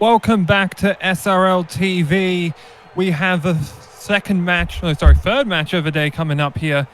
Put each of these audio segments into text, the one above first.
Welcome back to SRL TV. We have a third match of the day coming up here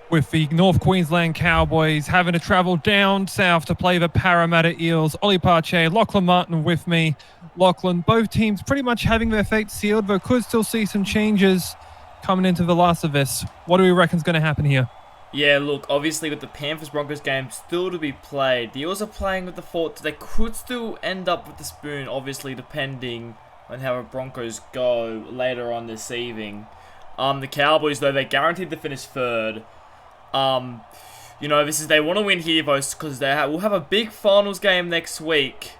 with the North Queensland Cowboys having to travel down south to play the Parramatta Eels. Ollie Parche, Lachlan Martin with me. Lachlan, both teams pretty much having their fate sealed, but could still see some changes coming into the last of this. What do we reckon is going to happen here? Yeah, look, obviously with the Panthers-Broncos game still to be played, the Eels are playing with the thought that they could still end up with the spoon, obviously depending on how the Broncos go later on this evening. The Cowboys, though, they're guaranteed to finish third. They want to win here, because we'll have a big finals game next week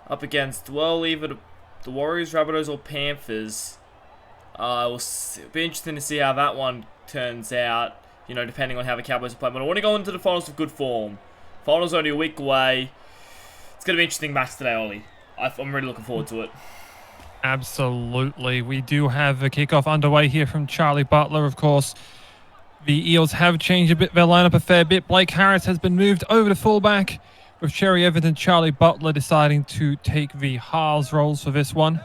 up against, either the Warriors, Rabbitohs, or Panthers. It'll be interesting to see how that one turns out. Depending on how the Cowboys are playing. But I want to go into the finals with good form. Finals only a week away. It's going to be an interesting match today, Ollie. I'm really looking forward to it. Absolutely. We do have a kickoff underway here from Charlie Butler, of course. The Eels have changed their lineup a fair bit. Blake Harris has been moved over to fullback, with Cherry Evans and Charlie Butler deciding to take the halves roles for this one.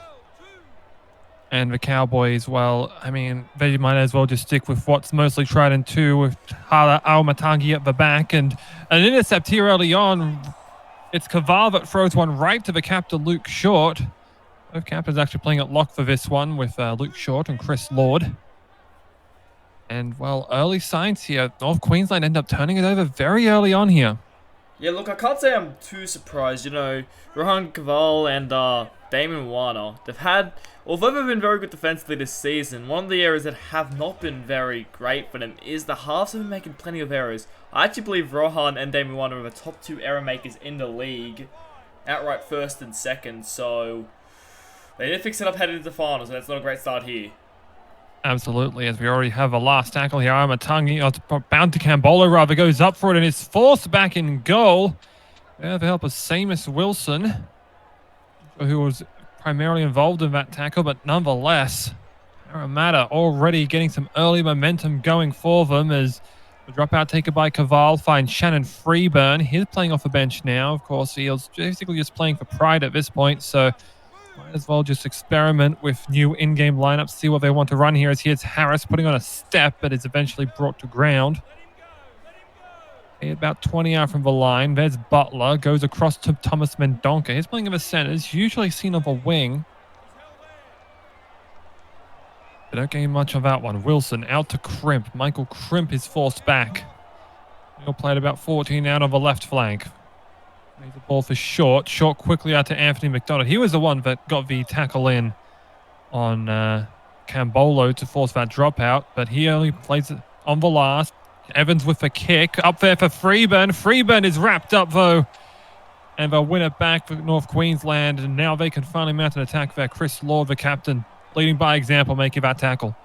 And the Cowboys, they might as well just stick with what's mostly tried and true, with Hala Al-Matangi at the back. And an intercept here early on. It's Kaval that throws one right to the captain, Luke Short. Both captains actually playing at lock for this one, with Luke Short and Chris Lord. And, early signs here. North Queensland end up turning it over very early on here. Yeah, look, I can't say I'm too surprised. Rohan Kaval and Damon Warner, although they've been very good defensively this season, one of the areas that have not been very great for them is the halves have been making plenty of errors. I actually believe Rohan and Damon Warner are the top two error makers in the league, outright first and second, so they need to fix it up headed into the finals, and that's not a great start here. Absolutely, as we already have a last tackle here. Amatangi, bound to Cambola, rather, goes up for it and is forced back in goal. There the help of Seamus Wilson, who was primarily involved in that tackle, but nonetheless, Parramatta already getting some early momentum going for them as the dropout taken by Kaval finds Shannon Freeburn. He's playing off the bench now. Of course, Eels basically just playing for pride at this point, so might as well just experiment with new in-game lineups, see what they want to run here. As here's Harris putting on a step, but is eventually brought to ground. About 20 out from the line. There's Butler. Goes across to Thomas Mendonca. He's playing in the centers. Usually seen on the wing. They don't gain much of that one. Wilson out to Crimp. Michael Crimp is forced back. He'll play at about 14 out on the left flank. Plays the ball for Short. Short quickly out to Anthony McDonald. He was the one that got the tackle in on Cambolo to force that dropout, but he only plays it on the last. Evans with a kick up there for Freeburn. Freeburn is wrapped up though, and they'll win it back for North Queensland, and now they can finally mount an attack there. Chris Lord, the captain, leading by example, making that tackle.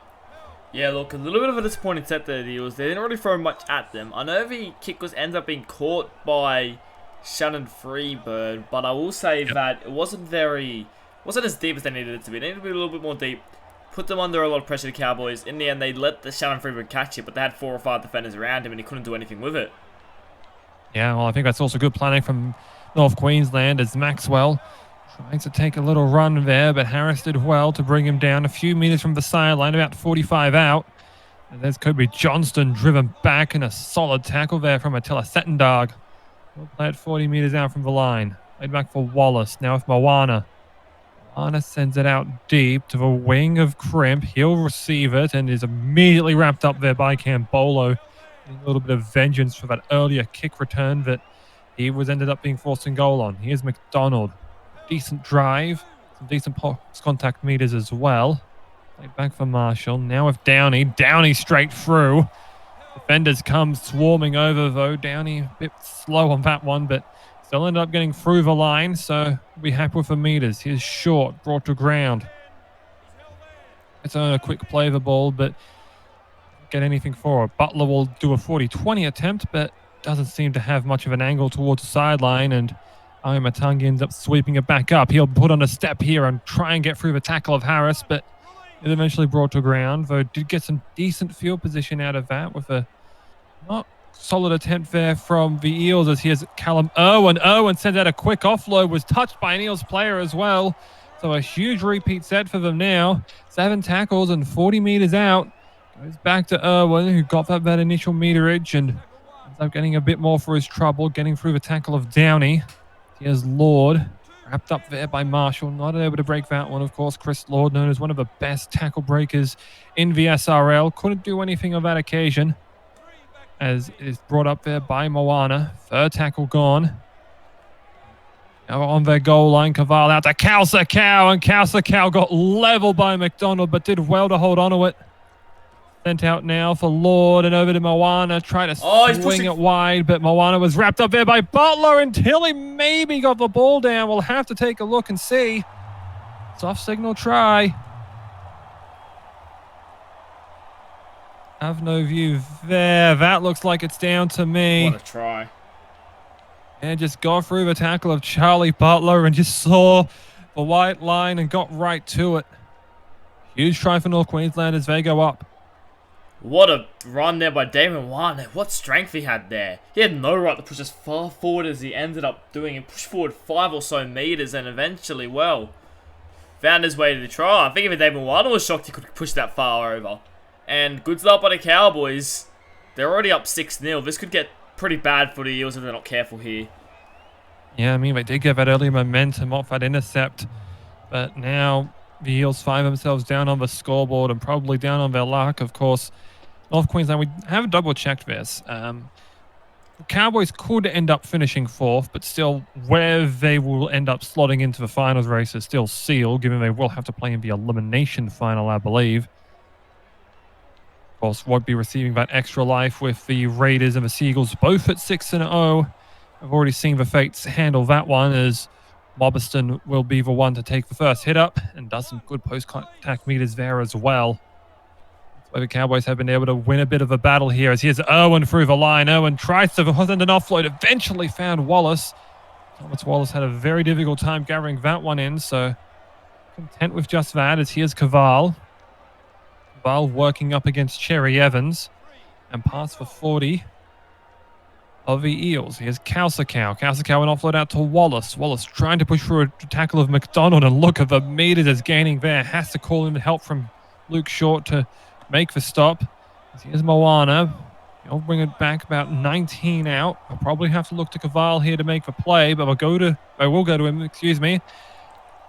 Yeah, look, a little bit of a disappointing set there, the Eels. They didn't really throw much at them. I know the kick ends up being caught by Shannon Freeburn, but I will say that it wasn't as deep as they needed it to be. They needed to be a little bit more deep. Put them under a lot of pressure, the Cowboys. In the end, they let the Shannon Freeburn catch it, but they had 4 or 5 defenders around him, and he couldn't do anything with it. Yeah, I think that's also good planning from North Queensland, as Maxwell trying to take a little run there, but Harris did well to bring him down a few meters from the sideline, about 45 out. And there's Kobe Johnston driven back, and a solid tackle there from Attila Settendog. We'll play at 40 meters out from the line. Played back for Wallace, now with Moana. Moana sends it out deep to the wing of Crimp. He'll receive it and is immediately wrapped up there by Cambolo. A little bit of vengeance for that earlier kick return that he ended up being forced in goal on. Here's McDonald. Decent drive. Some decent post-contact meters as well. Played back for Marshall. Now with Downey. Downey straight through. Defenders come swarming over though. Downey a bit slow on that one, but still ended up getting through the line, so we'll be happy with the meters. Here's Short, brought to ground. It's only a quick play of the ball, but get anything for it. Butler will do a 40-20 attempt, but doesn't seem to have much of an angle towards the sideline, and Matangi ends up sweeping it back up. He'll put on a step here and try and get through the tackle of Harris, but is eventually brought to ground, though did get some decent field position out of that with a not solid attempt there from the Eels as here's Callum Irwin. Irwin sends out a quick offload, was touched by an Eels player as well. So a huge repeat set for them now. 7 tackles and 40 meters out. Goes back to Irwin, who got that initial meterage and ends up getting a bit more for his trouble, getting through the tackle of Downey. Here's Lord, wrapped up there by Marshall. Not able to break that one, of course. Chris Lord, known as one of the best tackle breakers in the SRL. Couldn't do anything on that occasion, as it is brought up there by Moana. 3rd tackle gone. Now on their goal line, Caval out to Calcer-Cow, and Calcer-Cow got leveled by McDonald, but did well to hold on to it. Sent out now for Lord and over to Moana. Tried to swing it wide, but Moana was wrapped up there by Butler until he maybe got the ball down. We'll have to take a look and see. Soft signal try. Have no view there. That looks like it's down to me. What a try. And just got through the tackle of Charlie Butler and just saw the white line and got right to it. Huge try for North Queensland as they go up. What a run there by Damon Warner. What strength he had there. He had no right to push as far forward as he ended up doing. He pushed forward 5 or so meters and eventually, well, found his way to the try. I think even Damon Warner was shocked he could push that far over. And good start by the Cowboys. They're already up 6-0. This could get pretty bad for the Eels if they're not careful here. Yeah, I mean, they did get that early momentum off that intercept. But now the Eels find themselves down on the scoreboard and probably down on their luck. Of course, North Queensland, we haven't double-checked this. The Cowboys could end up finishing 4th, but still where they will end up slotting into the finals race is still sealed, given they will have to play in the elimination final, I believe. Of course, won't be receiving that extra life with the Raiders and the Seagulls, both at 6-0. I've already seen the Fates handle that one, as Mobiston will be the one to take the first hit up and does some good post-contact meters there as well. That's why the Cowboys have been able to win a bit of a battle here, as here's Irwin through the line. Irwin tries to send an offload, eventually found Wallace. Thomas Wallace had a very difficult time gathering that one in, so content with just that, as here's Caval. Caval working up against Cherry Evans and pass for 40 of the Eels. Here's Calcer-Cow. Calcer-Cow an offload out to Wallace. Wallace trying to push through a tackle of McDonald, and look at the meters is gaining there. Has to call in help from Luke Short to make the stop. Here's Moana. He'll bring it back about 19 out. I'll probably have to look to Caval here to make the play, but I will go to him, excuse me.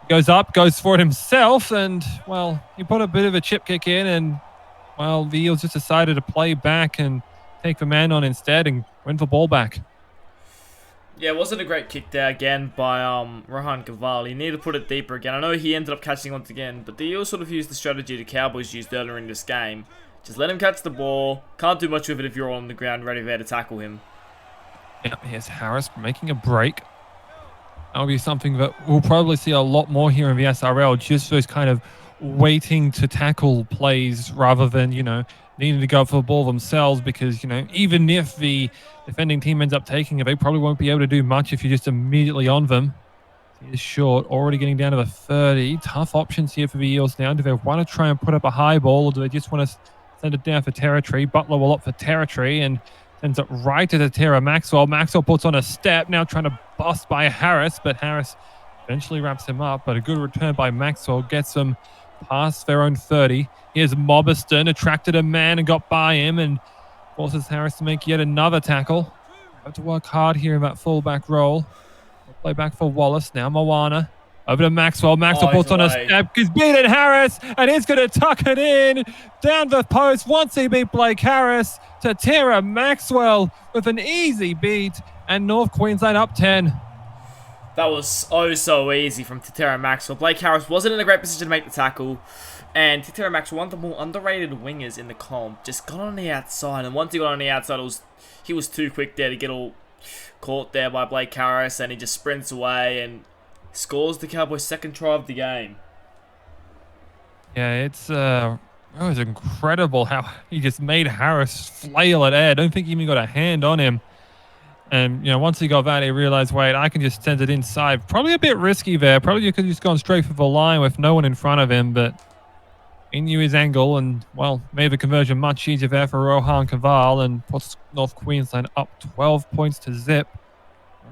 Goes up, goes for it himself, and, well, he put a bit of a chip kick in, and, well, the Eels just decided to play back and take the man on instead and win the ball back. Yeah, it wasn't a great kick there again by Rohan Caval. He needed to put it deeper again. I know he ended up catching once again, but the Eels sort of used the strategy the Cowboys used earlier in this game. Just let him catch the ball. Can't do much with it if you're on the ground ready there to tackle him. Yeah, here's Harris making a break. That'll be something that we'll probably see a lot more here in the SRL, just those kind of waiting to tackle plays rather than, needing to go for the ball themselves, because, even if the defending team ends up taking it, they probably won't be able to do much if you're just immediately on them. Here's Short, already getting down to the 30. Tough options here for the Eels now. Do they want to try and put up a high ball, or do they just want to send it down for territory? Butler will opt for territory and sends it right to the Tara Maxwell. Maxwell puts on a step, now trying to bust by Harris, but Harris eventually wraps him up. But a good return by Maxwell gets them past their own 30. Here's Mobiston, attracted a man and got by him and forces Harris to make yet another tackle. Have to work hard here in that fullback role. We'll play back for Wallace. Now Moana. Over to Maxwell. Maxwell puts on a step. He's beaten Harris, and he's going to tuck it in down the post. Once he beat Blake Harris to Tara Maxwell with an easy beat, and North Queensland up 10. That was so easy from Tara Maxwell. Blake Harris wasn't in a great position to make the tackle, and Tara Maxwell, one of the more underrated wingers in the comp, just got on the outside, and once he got on the outside, he was too quick there to get all caught there by Blake Harris, and he just sprints away and scores the Cowboys' second try of the game. Yeah, it was incredible how he just made Harris flail at air. I don't think he even got a hand on him. And, once he got that, he realized, wait, I can just send it inside. Probably a bit risky there. Probably you could have just gone straight for the line with no one in front of him, but he knew his angle and, well, made the conversion much easier there for Rohan Kaval and puts North Queensland up 12 points to zip.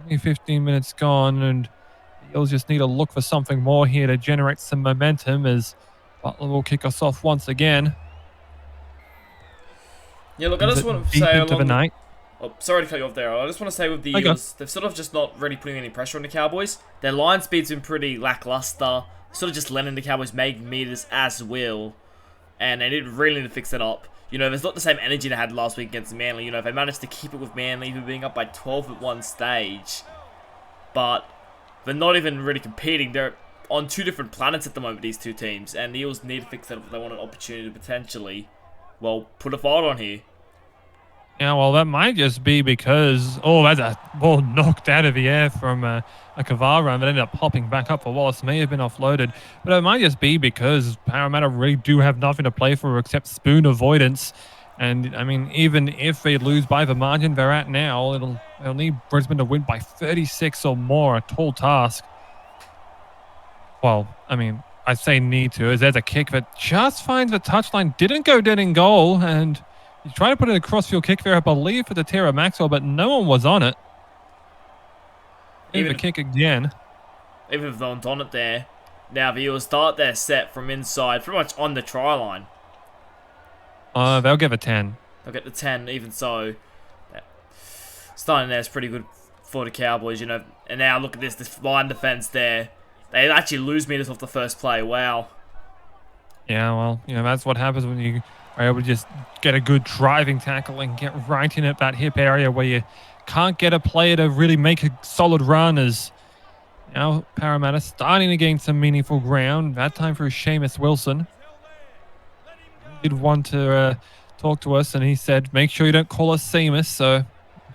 Only 15 minutes gone, and the Eels just need to look for something more here to generate some momentum as Butler will kick us off once again. Yeah, look, I just want to Deep say into the night. Oh, sorry to cut you off there. I just want to say with the Okay. Eels, they've sort of just not really putting any pressure on the Cowboys. Their line speed's been pretty lackluster. Sort of just letting the Cowboys make meters as will. And they really need to fix it up. You know, there's not the same energy they had last week against Manly. You know, they managed to keep it with Manly, who being up by 12 at one stage. But they're not even really competing. They're on two different planets at the moment, these two teams. And the Eels need to fix that up if they want an opportunity to potentially, well, put a fight on here. Yeah, well, that might just be because, that's a ball knocked out of the air from a Kavar run that ended up popping back up for Wallace. May have been offloaded, but it might just be because Parramatta really do have nothing to play for except spoon avoidance. And, I mean, even if they lose by the margin they're at now, they'll need Brisbane to win by 36 or more, a tall task. Well, I mean, I say need to, as there's a kick that just finds the touchline, didn't go dead in goal, and he tried to put in a crossfield kick there, I believe, for the Tara Maxwell, but no one was on it. Even the kick again. Even if no one's on it there. Now the Eels start their set from inside, pretty much on the try line. They'll give a 10. They'll get the 10, even so. Starting there is pretty good for the Cowboys, you know. And now look at this line defense there. They actually lose meters off the first play. Wow. Yeah, well, you know, that's what happens when you are able to just get a good driving tackle and get right in at that hip area where you can't get a player to really make a solid run. As now Parramatta starting to gain some meaningful ground. That time for Seamus Wilson. He did want to talk to us, and he said, make sure you don't call us Seamus, so I'm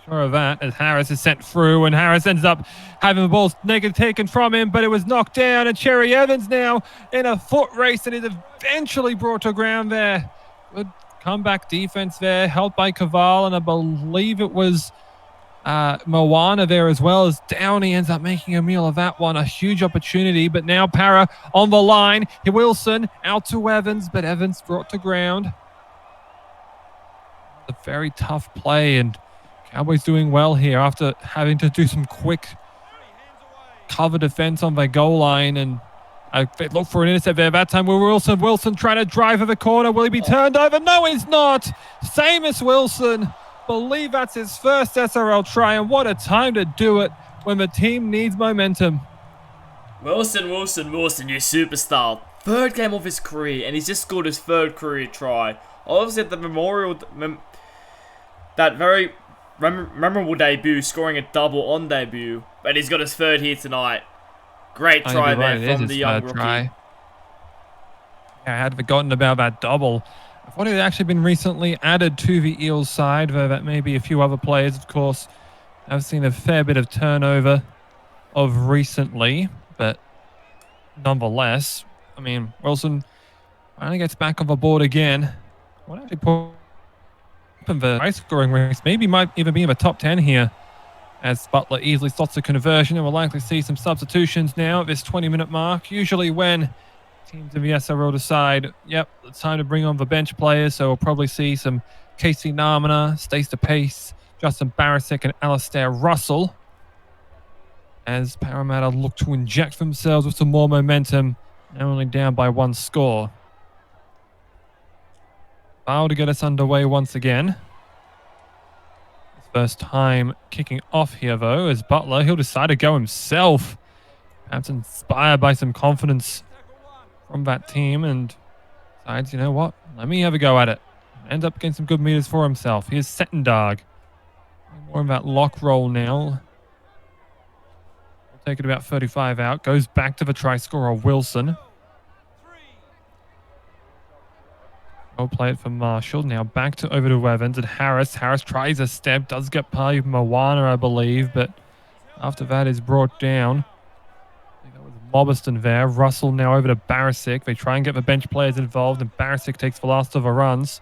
sure of that, as Harris is sent through, and Harris ends up having the ball taken from him, but it was knocked down, and Cherry Evans now in a foot race and is eventually brought to ground there. Good comeback defense there, held by Kaval, and I believe it was Moana there as well, as Downey ends up making a meal of that one. A huge opportunity, but now Para on the line. Wilson out to Evans, but Evans brought to ground. A very tough play, and Cowboys doing well here after having to do some quick cover defense on their goal line, and they look for an intercept there. That time Wilson trying to drive at the corner. Will he be turned over? No, he's not. Seamus Wilson, believe that's his first SRL try, and what a time to do it when the team needs momentum. Wilson, you superstar. Third game of his career, and he's just scored his third career try. Obviously at the that very memorable debut, scoring a double on debut, but he's got his third here tonight. Great try there from the young rookie. Yeah, I had forgotten about that double. I thought it had actually been recently added to the Eels side, though that may be a few other players, of course. I've seen a fair bit of turnover of recently, but nonetheless, I mean, Wilson finally gets back on the board again. What actually put in the high scoring race? Maybe might even be in the top 10 here, as Butler easily slots a conversion, and we'll likely see some substitutions now at this 20-minute mark. Usually when teams in the SRL decide, yep, it's time to bring on the bench players, so we'll probably see some Casey Namana, Stacey Pace, Justin Barisic, and Alistair Russell, as Parramatta look to inject themselves with some more momentum, now only down by one score. Foul to get us underway once again. First time kicking off here, though, as Butler, he'll decide to go himself. Perhaps inspired by some confidence from that team, and decides, you know what, let me have a go at it. End up getting some good meters for himself. Here's Settendag. More of that lock roll now. We'll take it about 35 out. Goes back to the try scorer, Wilson. We'll play it for Marshall. Now back to over to Evans and Harris. Harris tries a step, does get by Moana, I believe, but after that is brought down. I think that was Mobiston there. Russell now over to Barisic. They try and get the bench players involved, and Barisic takes the last of the runs.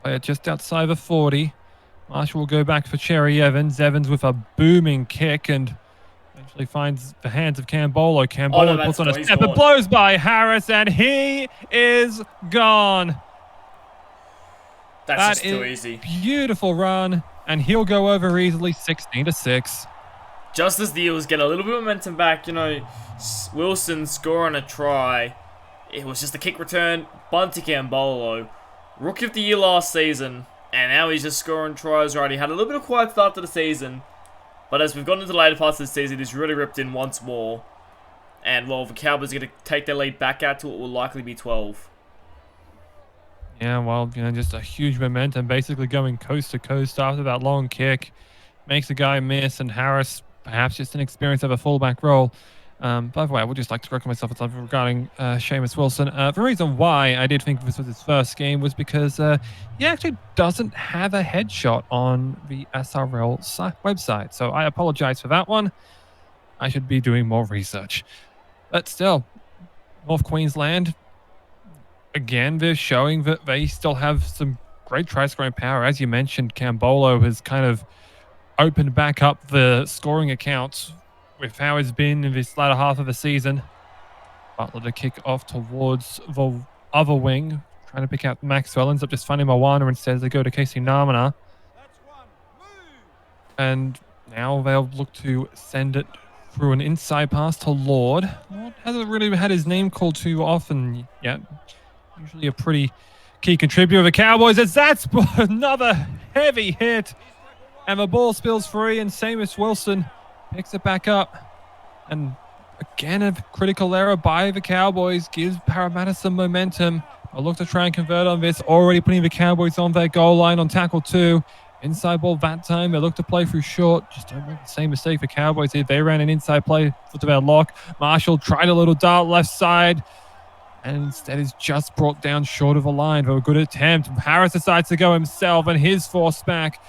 Play it just outside the 40. Marshall will go back for Cherry Evans. Evans with a booming kick, and Eventually finds the hands of Cambolo. Oh, Cambolo no, puts on a he's step and gone. blows by Harris, and he is gone. That's just too easy. Beautiful run, and he'll go over easily, 16-6. Just as the Eels get a little bit of momentum back, you know, Wilson scoring a try. It was just a kick return. Bunty Cambolo, rookie of the year last season, and now he's just scoring tries already. Had a little bit of a quiet start to the season, but as we've gotten into the later parts of the season, he's really ripped in once more. And, well, the Cowboys are going to take their lead back out to what will likely be 12. Yeah, well, you know, just a huge momentum, basically going coast to coast after that long kick. Makes a guy miss, and Harris, perhaps just an experience of a fullback role. By the way, I would just like to correct myself regarding Seamus Wilson. The reason why I did think this was his first game was because he actually doesn't have a headshot on the SRL website. So I apologize for that one. I should be doing more research. But still, North Queensland, again, they're showing that they still have some great try-scoring power. As you mentioned, Cambolo has kind of opened back up the scoring accounts with how it's been in this latter half of the season. Butler to kick off towards the other wing, trying to pick out Maxwell. Ends up just finding Moana instead as they go to Casey Namana. And now they'll look to send it through an inside pass to Lord. Lord hasn't really had his name called too often yet. Usually a pretty key contributor of the Cowboys, as that's another heavy hit. And the ball spills free, and Seamus Wilson picks it back up. And again, a critical error by the Cowboys gives Parramatta some momentum. I'll look to try and convert on this, already putting the Cowboys on their goal line on tackle 2. Inside ball that time. They look to play through short. Just don't make the same mistake the Cowboys did. They ran an inside play for their lock. Marshall tried a little dart left side, and instead is just brought down short of the line. But a good attempt. Harris decides to go himself, and his force back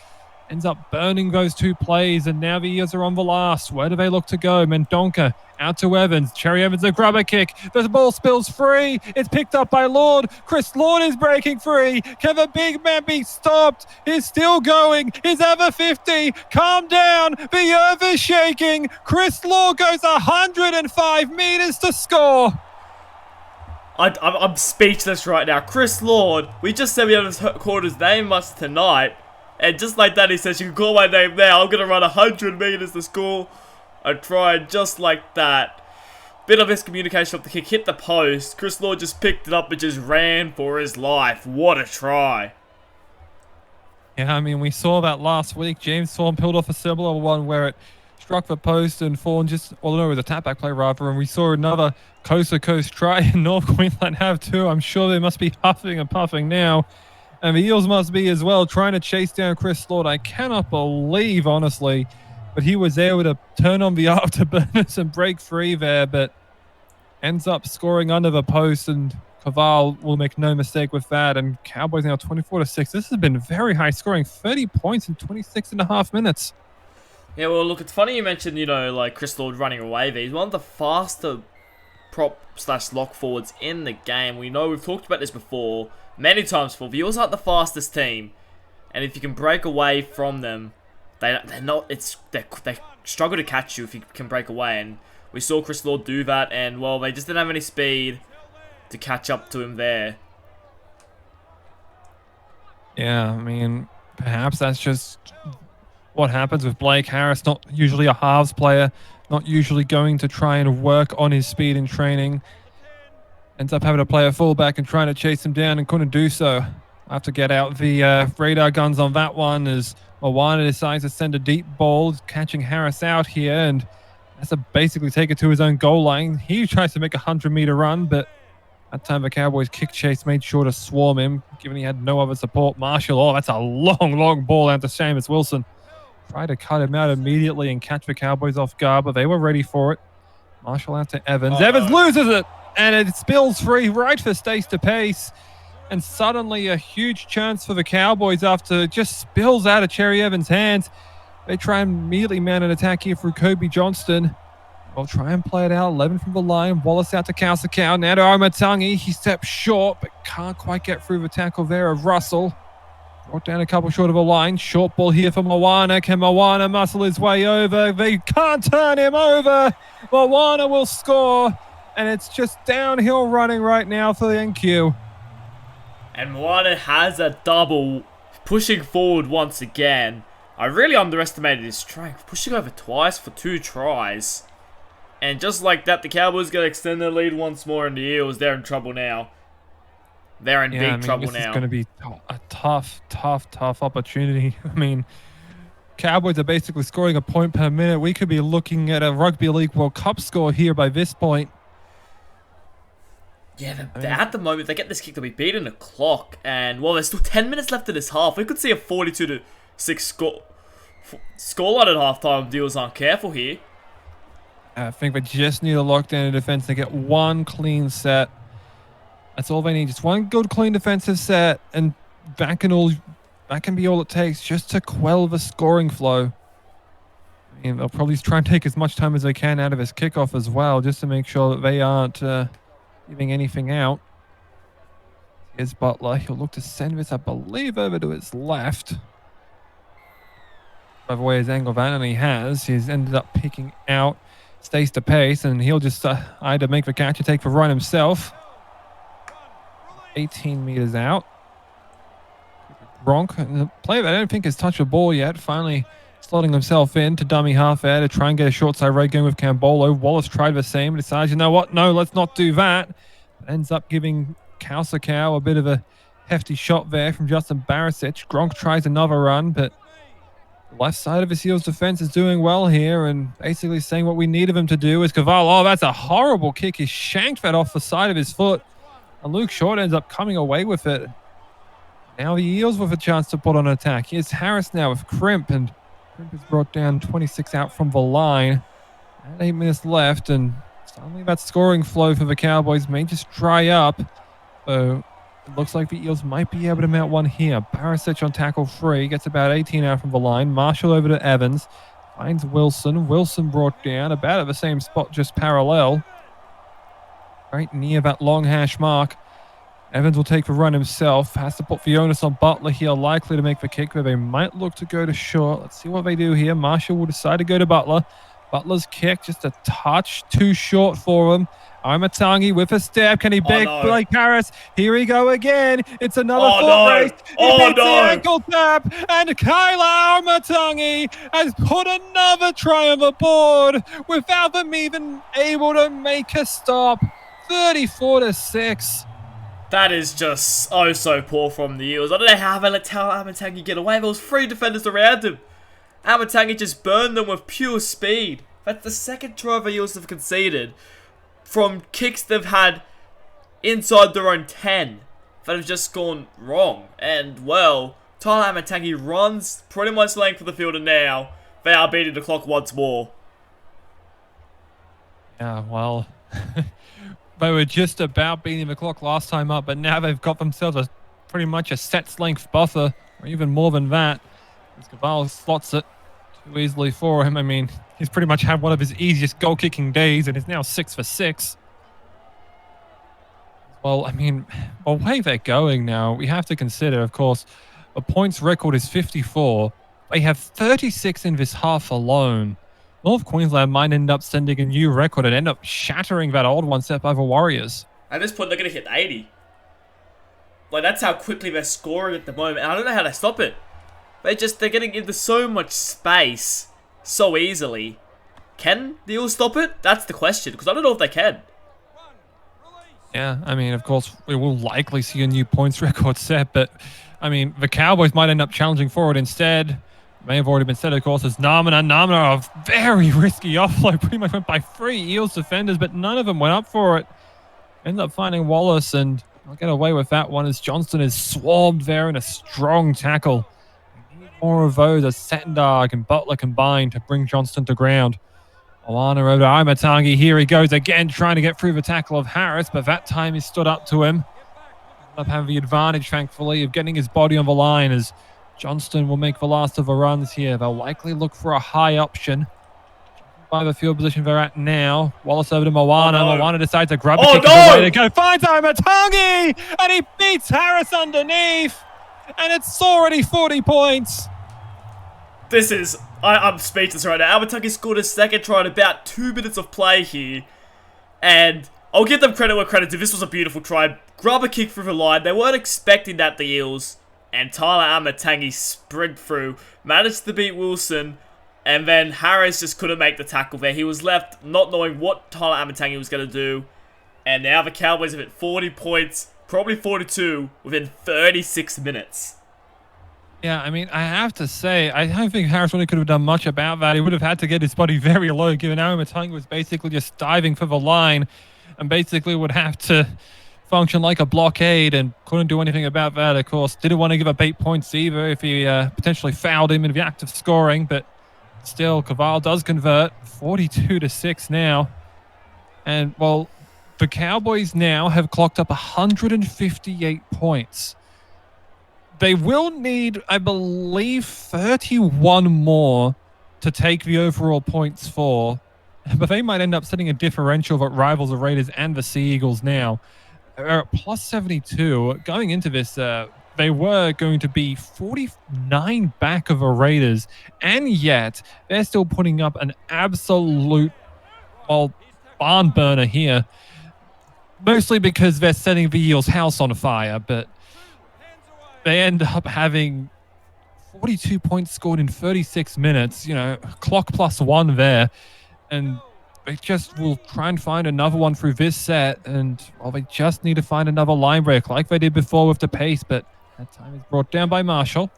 ends up burning those 2 plays, and now the Eels are on the last. Where do they look to go? Mendonca out to Evans. Cherry Evans, a grubber kick. The ball spills free. It's picked up by Lord. Chris Lord is breaking free. Can the big man be stopped? He's still going. He's over 50. Calm down. The earth is shaking. Chris Lord goes 105 meters to score. I'm speechless right now. Chris Lord, we just said we haven't called his name much tonight. And just like that, he says, you can call my name now. I'm going to run 100 meters to score a try, just like that. Bit of miscommunication off the kick. Hit the post. Chris Lord just picked it up and just ran for his life. What a try. Yeah, I mean, we saw that last week. James Thorne pulled off a similar one where it struck the post and Thorne just, well, no, it was a tap-back play rather, and we saw another coast-to-coast try in North Queensland have too. I'm sure they must be huffing and puffing now. And the Eels must be as well, trying to chase down Chris Lord. I cannot believe, honestly, but he was able to turn on the afterburners and break free there, but ends up scoring under the post, and Caval will make no mistake with that. And Cowboys now 24-6. This has been very high scoring, 30 points in 26.5 minutes. Yeah, well, look, it's funny you mentioned, you know, like Chris Lord running away there. He's one of the faster prop/lock forwards in the game. We know we've talked about this before. Many times before, the Eels aren't the fastest team, and if you can break away from them, they struggle to catch you if you can break away. And we saw Chris Lord do that, and well, they just didn't have any speed to catch up to him there. Yeah, I mean, perhaps that's just what happens with Blake Harris. Not usually a halves player, not usually going to try and work on his speed in training. Ends up having to play a fullback and trying to chase him down and couldn't do so. I have to get out the radar guns on that one as Moana decides to send a deep ball, catching Harris out here, and has to basically take it to his own goal line. He tries to make a 100-meter run, but that time the Cowboys kick chase made sure to swarm him, given he had no other support. Marshall, oh, that's a long ball out to Seamus Wilson. Tried to cut him out immediately and catch the Cowboys off guard, but they were ready for it. Marshall out to Evans. Evans loses it, and it spills free right for Stace to pace. And suddenly a huge chance for the Cowboys after it just spills out of Cherry Evans' hands. They try and immediately mount an attack here through Kobe Johnston. They'll try and play it out. 11 from the line. Wallace out to Kausakau. Now to Omatangi. He steps short, but can't quite get through the tackle there of Russell. Brought down a couple short of a line. Short ball here for Moana. Can Moana muscle his way over? They can't turn him over. Moana will score. And it's just downhill running right now for the NQ. And Moana has a double, pushing forward once again. I really underestimated his strength, pushing over twice for 2 tries. And just like that, the Cowboys going to extend their lead once more, and the Eels, they're in trouble now. They're in big trouble now. This is going to be a tough opportunity. I mean, Cowboys are basically scoring a point per minute. We could be looking at a Rugby League World Cup score here by this point. Yeah, at the moment, they get this kick, they'll be beating the clock. And, well, there's still 10 minutes left in this half. We could see a 42-6 scoreline at halftime. The Eels aren't careful here. I think they just need a lockdown in defense to get one clean set. That's all they need. Just one good, clean defensive set, and that can be all it takes just to quell the scoring flow. I mean, they'll probably try and take as much time as they can out of his kickoff as well, just to make sure that they aren't giving anything out. Here's Butler. He'll look to send this, I believe, over to his left. By the way, his angle van, and he has. He's ended up picking out, stays to pace, and he'll just either make the catch or take the run himself. 18 meters out. Gronk, the player that I don't think has touched the ball yet, finally slotting himself in to dummy half air to try and get a short side red going with Cambolo. Wallace tried the same, decides, you know what, no, let's not do that. Ends up giving Kausakau a bit of a hefty shot there from Justin Barisic. Gronk tries another run, but the left side of his Eels defense is doing well here, and basically saying what we need of him to do is Cavallo. Oh, that's a horrible kick. He shanked that off the side of his foot. And Luke Short ends up coming away with it. Now the Eels with a chance to put on an attack. Here's Harris now with Crimp, and Crimp is brought down 26 out from the line. And 8 minutes left, and suddenly that scoring flow for the Cowboys may just dry up. So it looks like the Eels might be able to mount one here. Barisic on tackle 3, gets about 18 out from the line. Marshall over to Evans, finds Wilson. Wilson brought down about at the same spot, just parallel. Right near that long hash mark. Evans will take the run himself. Has to put the onus on Butler here, likely to make the kick, where they might look to go to short. Let's see what they do here. Marshall will decide to go to Butler. Butler's kick just a touch too short for him. Armatangi with a step. Can he big Blake Harris? Here we go again. It's another foot race. He beats the ankle tap. And Kyla Armatangi has put another try on the board without them even able to make a stop. 34-6. That is just so poor from the Eels. I don't know how they let Armatangi get away. There was 3 defenders around him. Armatangi just burned them with pure speed. That's the second try the Eels have conceded from kicks they've had inside their own 10 that have just gone wrong. And, well, Tyler Armatangi runs pretty much the length of the field, and now they are beating the clock once more. Yeah, well, they were just about beating the clock last time up, but now they've got themselves pretty much a set's length buffer, or even more than that. As Cavallo slots it too easily for him. I mean, he's pretty much had one of his easiest goal-kicking days, and is now 6 for 6. Well, I mean, the way they're going now, we have to consider, of course, the points record is 54. They have 36 in this half alone. North Queensland might end up sending a new record and end up shattering that old one set by the Warriors. At this point, they're going to hit 80. Like, that's how quickly they're scoring at the moment. And I don't know how they stop it. They're getting into so much space so easily. Can the Eels stop it? That's the question, because I don't know if they can. Yeah, I mean, of course, we will likely see a new points record set, but, I mean, the Cowboys might end up challenging for it instead. May have already been said, of course, as Namina, a very risky offload, pretty much went by 3 Eels defenders, but none of them went up for it. Ended up finding Wallace, and I'll get away with that one as Johnston is swarmed there in a strong tackle. We need more of those as Settendarg and Butler combined to bring Johnston to ground. Moana over to Armatangi. Here he goes again, trying to get through the tackle of Harris, but that time he stood up to him. Ended up having the advantage, thankfully, of getting his body on the line as Johnston will make the last of the runs here. They'll likely look for a high option. By the field position they're at now. Wallace over to Moana. Moana decides to grab the kick. Way to go. Finds Armatangi! And he beats Harris underneath. And it's already 40 points. This is... I'm speechless right now. Amatanga scored a second try in about 2 minutes of play here. And I'll give them credit where credit's due. This was a beautiful try. Grab a kick through the line. They weren't expecting that, the Eels. And Tyler Amatangi sprint through. Managed to beat Wilson. And then Harris just couldn't make the tackle there. He was left not knowing what Tyler Amatangi was going to do. And now the Cowboys have hit 40 points, probably 42, within 36 minutes. Yeah, I mean, I have to say, I don't think Harris really could have done much about that. He would have had to get his body very low, given Amatangi was basically just diving for the line and basically would have to function like a blockade and couldn't do anything about that, of course. Didn't want to give up 8 points either if he potentially fouled him in the act of scoring, but still, Caval does convert 42-6 now. And, well, the Cowboys now have clocked up 158 points. They will need, I believe, 31 more to take the overall points for, but they might end up setting a differential that rivals the Raiders and the Sea Eagles now. They're at plus 72. Going into this, they were going to be 49 back of the Raiders, and yet they're still putting up an absolute, well, barn burner here. Mostly because they're setting the Eels' house on fire, but they end up having 42 points scored in 36 minutes, you know, clock plus one there. And they just will try and find another one through this set. And, well, they just need to find another line break like they did before with the pace. But that time is brought down by Marshall.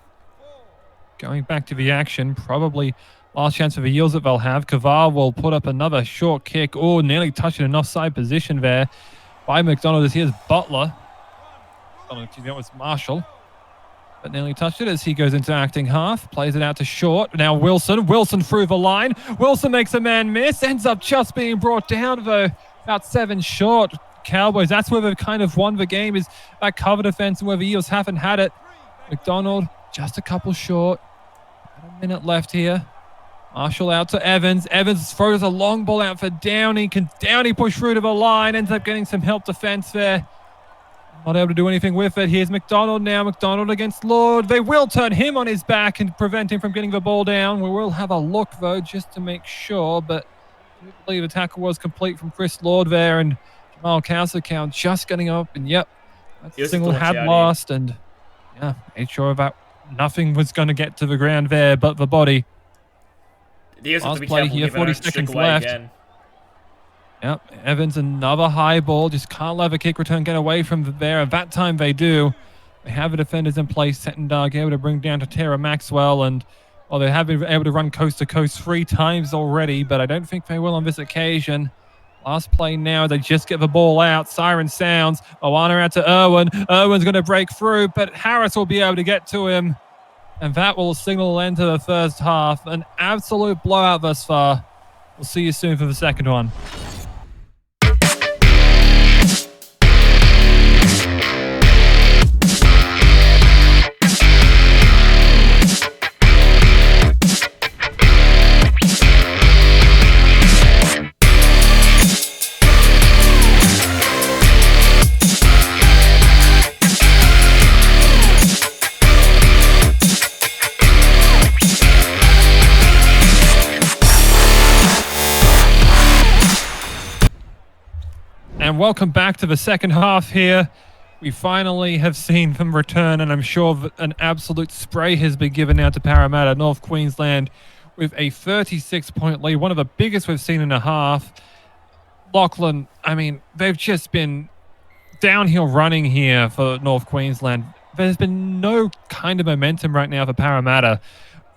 Going back to the action, probably last chance for the Eels that they'll have. Kavar will put up another short kick. Oh, nearly touching an offside position there by McDonald as here's Butler. Oh, excuse me, that was Marshall. But nearly touched it as he goes into acting half. Plays it out to short. Now Wilson. Wilson through the line. Wilson makes a man miss. Ends up just being brought down, though. About 7 short. Cowboys, that's where they've kind of won the game, is that cover defense and where the Eels haven't had it. McDonald, just a couple short. About a minute left here. Marshall out to Evans. Evans throws a long ball out for Downey. Can Downey push through to the line? Ends up getting some help defense there. Not able to do anything with it. Here's McDonald now. McDonald against Lord. They will turn him on his back and prevent him from getting the ball down. We will have a look, though, just to make sure. But I do believe the tackle was complete from Chris Lord there. And Jamal Count just getting up. And, yep, that's a single had lost. And, yeah, made sure that nothing was going to get to the ground there but the body. Last play here, 40 seconds left. Again. Yep, Evans, another high ball. Just can't let the kick return get away from there. And that time they do. They have the defenders in place. Settendorf able to bring down to Tara Maxwell. And, well, they have been able to run coast to coast 3 times already, but I don't think they will on this occasion. Last play now, they just get the ball out. Siren sounds. Owana out to Irwin. Irwin's going to break through, but Harris will be able to get to him. And that will signal the end of the first half. An absolute blowout thus far. We'll see you soon for the second one. And welcome back to the second half here. We finally have seen them return, and I'm sure that an absolute spray has been given out to Parramatta. North Queensland with a 36-point lead, one of the biggest we've seen in a half. Lachlan, I mean, they've just been downhill running here for North Queensland. There's been no kind of momentum right now for Parramatta.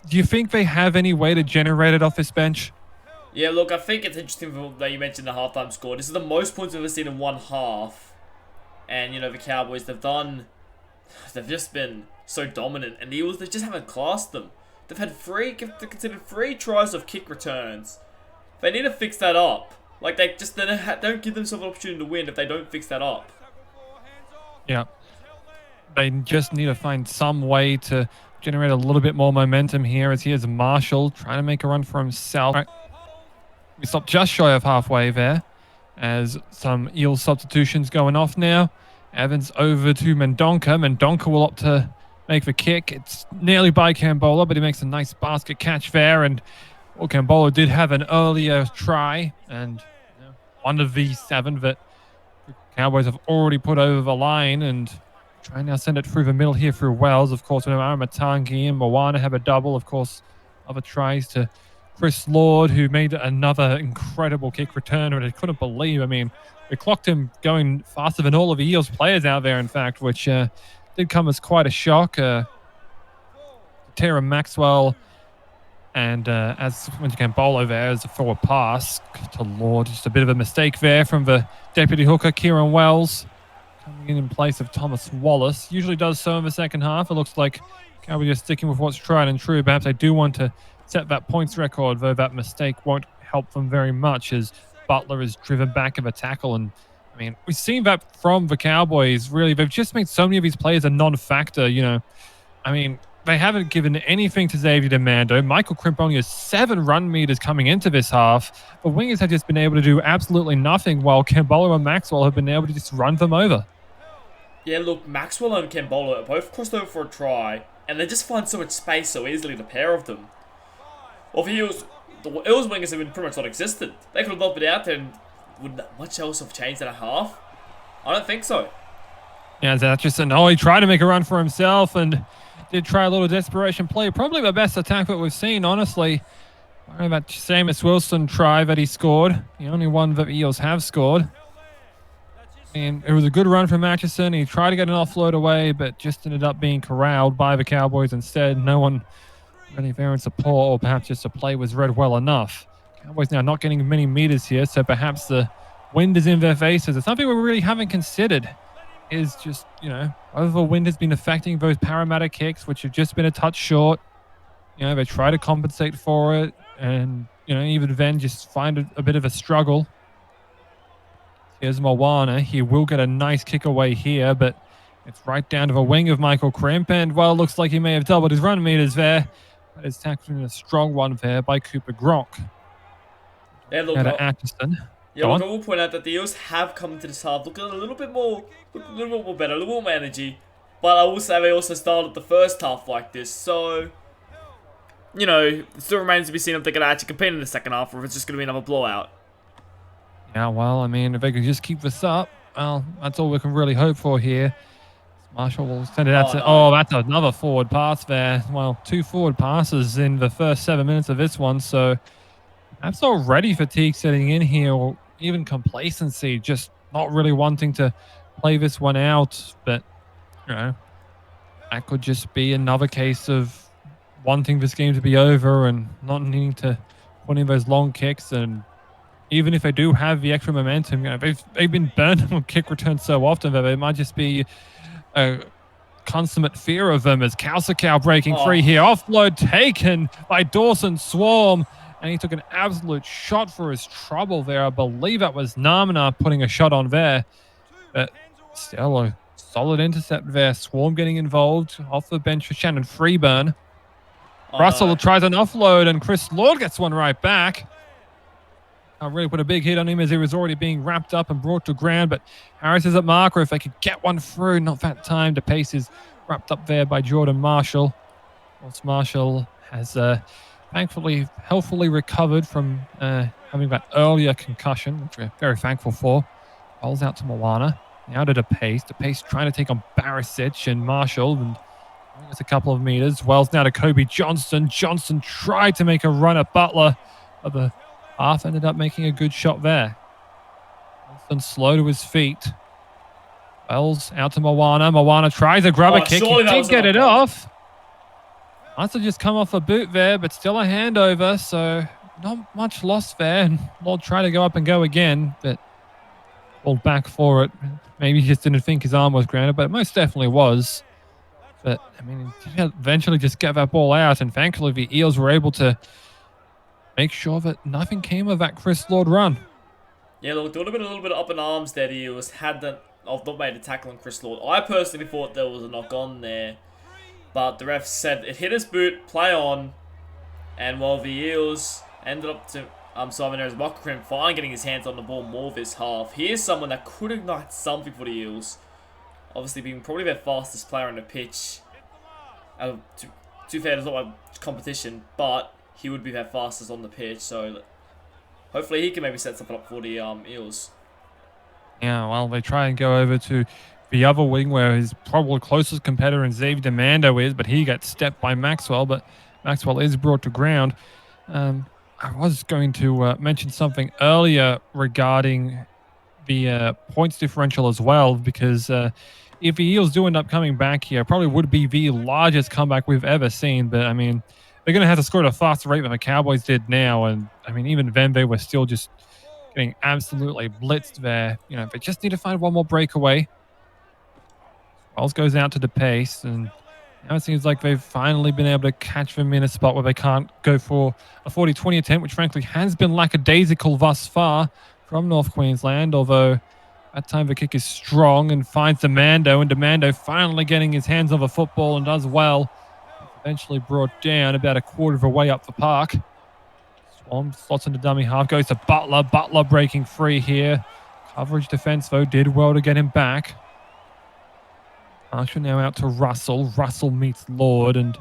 Do you think they have any way to generate it off this bench? Yeah, look, I think it's interesting that you mentioned the halftime score. This is the most points we've ever seen in one half. And, you know, the Cowboys, they've just been so dominant. And the Eels, they just haven't classed them. They've had considered 3 tries of kick returns. They need to fix that up. Like, they don't give themselves an opportunity to win if they don't fix that up. Yeah. They just need to find some way to generate a little bit more momentum here, as here's Marshall trying to make a run for himself. Right. We stopped just shy of halfway there as some Eels substitutions going off now. Evans over to Mendonca. Mendonca will opt to make the kick. It's nearly by Cambola, but he makes a nice basket catch there. And well, Cambola did have an earlier try, and one of the 7 that the Cowboys have already put over the line, and trying now send it through the middle here through Wells. Of course, when Aramatangi and Moana have a double, of course, other tries to Chris Lord, who made another incredible kick return, and I couldn't believe. I mean, we clocked him going faster than all of the Eels players out there, in fact, which did come as quite a shock. Tara Maxwell and as when you can bowl over there as a forward pass to Lord, just a bit of a mistake there from the deputy hooker, Kieran Wells, coming in place of Thomas Wallace. Usually does so in the second half. It looks like Cowboys are sticking with what's tried and true. Perhaps they do want to set that points record, though that mistake won't help them very much as Butler is driven back of a tackle. And I mean, we've seen that from the Cowboys, really. They've just made so many of these players a non-factor, I mean, they haven't given anything to Xavier Demando. Michael Crimp only has 7 run meters coming into this half. The wingers have just been able to do absolutely nothing, while Cambola and Maxwell have been able to just run them over. Yeah, look, Maxwell and Cambola are both crossed over for a try, and they just find so much space so easily, the pair of them. Well, the Eels wingers have been pretty much non-existent. They could have not been out there, and would much else have changed in a half? I don't think so. Yeah, Atchison, he tried to make a run for himself and did try a little desperation play. Probably the best attack that we've seen, honestly. That Seamus Wilson try that he scored. The only one that the Eels have scored. And it was a good run from Atchison. He tried to get an offload away, but just ended up being corralled by the Cowboys instead. No one really there in support, or perhaps just the play was read well enough. Cowboys now not getting many meters here, so perhaps the wind is in their faces. It's something we really haven't considered. Is just, whether the wind has been affecting those Parramatta kicks, which have just been a touch short. They try to compensate for it, and, even then just find a bit of a struggle. Here's Moana. He will get a nice kick away here, but it's right down to the wing of Michael Crimp, and, well, looks like he may have doubled his run meters there, but it's tackling a strong one there by Cooper Gronk. Yeah, look, Atchison. Yeah, look, I will point out that the Eels have come to this half looking a little bit more better, a little more energy. But I will say they also started the first half like this, so it still remains to be seen if they can actually compete in the second half, or if it's just going to be another blowout. Yeah, well, I mean, if they can just keep this up, well, that's all we can really hope for here. Marshall will send it out that's another forward pass there. Well, 2 forward passes in the first 7 minutes of this one, so perhaps already fatigue setting in here, or even complacency, just not really wanting to play this one out. But, that could just be another case of wanting this game to be over and not needing to put in those long kicks. And even if they do have the extra momentum, they've been burned on kick returns so often that it might just be a consummate fear of them, as Kausikau breaking free here. Offload taken by Dawson Swarm. And he took an absolute shot for his trouble there. I believe that was Namina putting a shot on there. But still a solid intercept there. Swarm getting involved off the bench for Shannon Freeburn. Russell tries an offload, and Chris Lord gets one right back. Can't really put a big hit on him as he was already being wrapped up and brought to ground. But Harris is at marker. If they could get one through, not that time. The pace is wrapped up there by Jordan Marshall. Whilst Marshall has thankfully healthily recovered from having that earlier concussion, which we're very thankful for. Rolls out to Moana. Now to DePace. DePace trying to take on Barisic and Marshall, and it's a couple of meters. Wells now to Kobe Johnston. Johnston tried to make a run at Butler, but the half ended up making a good shot there. Johnston slow to his feet. Wells out to Moana. Moana tries a grubber kick. He did get it off. Must have just come off a boot there, but still a handover, so not much loss there. And Lord tried to go up and go again, but pulled back for it. Maybe he just didn't think his arm was grounded, but it most definitely was. But, I mean, he eventually just get that ball out, and thankfully the Eels were able to make sure that nothing came of that Chris Lord run. Yeah, look, there would have been a little bit of up in arms there. The Eels had not made a tackle on Chris Lord. I personally thought there was a knock on there. But the ref said it hit his boot, play on, and while the Eels ended up to Simon Harris Mockcrim finally getting his hands on the ball more this half. Here's someone that could ignite something for the Eels. Obviously being probably their fastest player on the pitch. Too fair, it's not like competition, but he would be their fastest on the pitch. So hopefully he can maybe set something up for the Eels. Yeah, well, they try and go over to the other wing where his probably closest competitor in Xavier Demando is, but he gets stepped by Maxwell, but Maxwell is brought to ground. I was going to mention something earlier regarding the points differential as well, because if the Eels do end up coming back here, probably would be the largest comeback we've ever seen. But, I mean, they're going to have to score at a faster rate than the Cowboys did now. And, I mean, even then, they were still just getting absolutely blitzed there. You know, they just need to find one more breakaway. Wells goes out to the pace, and now it seems like they've finally been able to catch them in a spot where they can't go for a 40-20 attempt, which frankly has been lackadaisical thus far from North Queensland, although that time the kick is strong and finds Demando, and Demando finally getting his hands on the football and does well. Eventually brought down about a quarter of a way up the park. Swan slots into dummy half, goes to Butler. Butler breaking free here. Coverage defense, though, did well to get him back. Marshall now out to Russell. Russell meets Lord, and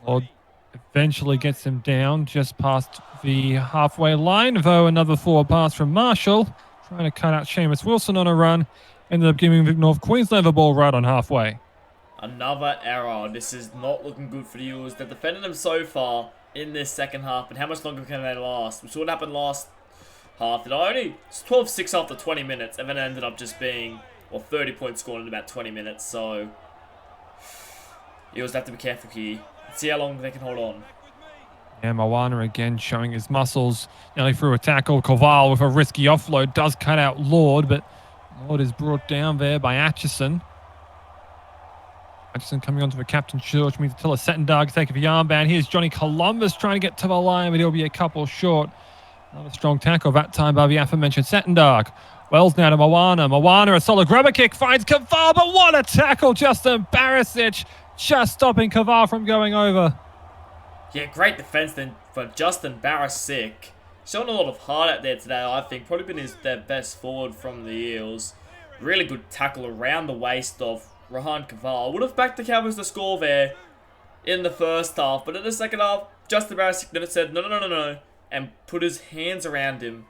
Lord eventually gets him down just past the halfway line, though another forward pass from Marshall, trying to cut out Seamus Wilson on a run, ended up giving North Queensland the ball right on halfway. Another error. This is not looking good for the Eels. They've defended them so far in this second half, but how much longer can they last? We saw what happened last half. It's 12-6 after 20 minutes, and then it ended up just being 30 points scored in about 20 minutes, so Eels have to be careful here. See how long they can hold on. Yeah, Moana again showing his muscles. Nearly through a tackle. Koval with a risky offload does cut out Lord, but Lord is brought down there by Atchison. Atchison coming onto the captain's shield, which means Attila Settendarg taking the armband. Here's Johnny Columbus trying to get to the line, but he'll be a couple short. Another strong tackle that time by the aforementioned Settendarg. Wells now to Moana. Moana, a solid grabber kick, finds Kaval, but what a tackle! Justin Barisic just stopping Kaval from going over. Yeah, great defense then for Justin Barisic. Showing a lot of heart out there today, I think. Probably been their best forward from the Eels. Really good tackle around the waist of Rohan Kaval. Would have backed the Cowboys to score there in the first half, but in the second half, Justin Barisic then said no, and put his hands around him.